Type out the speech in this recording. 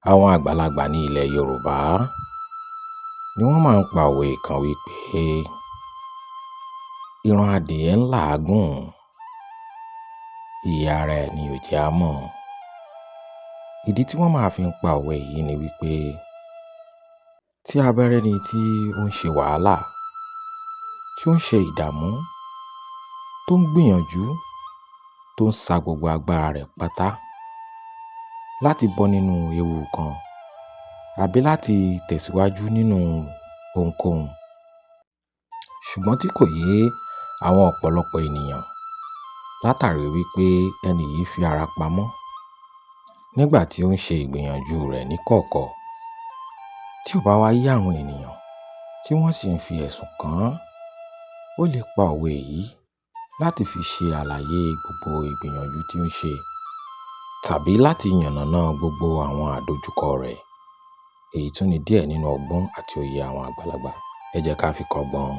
Àwọn àgbàlagbà ní ilẹ̀ Yorùbá ni wọ́n máa ń pa òwe kan wípé ìran adìẹ ń làágùn, ìyẹ́ ara ẹ̀ ni ò jẹ́ á mọ̀. Ìdí tí wọ́n máa fi ń pa òwe yìí ni wípé tí a bá rẹ́ni tí ó ń ṣe wàhálà, tí ó ń ṣe ìdààmú, tó ń gbìyànjú, tó ń sa gbogbo agbára rẹ̀ pátá láti bọ́ nínú ewu kan àbí láti tẹ̀síwájú nínú ohunkóhun, ṣùgbọ́n tí kò yé àwọn ọ̀pọ̀lọpọ̀ ènìyàn látàrí wípé ẹni yìí fi ara pamọ́ nígbà tí ó ń ṣe ìgbìyànjú rẹ̀ níkọ̀kọ̀, tí ò bá wá yé àwọn ènìyàn tí wọ́n sì ń fi ẹ̀sùn kàn án, ó lè pa òwe yìí láti fi ṣe àlàyé gbogbo ìgbìyànjú tí ó ń ṣe tàbí láti yànnàná gbogbo àwọn àdojúkọ rẹ̀. Èyí tún ni díẹ̀ nínú ọgbọ́n àti òye àwọn àgbàlagbà. Ẹ jẹ́ ká fi kọ́gbọ́n.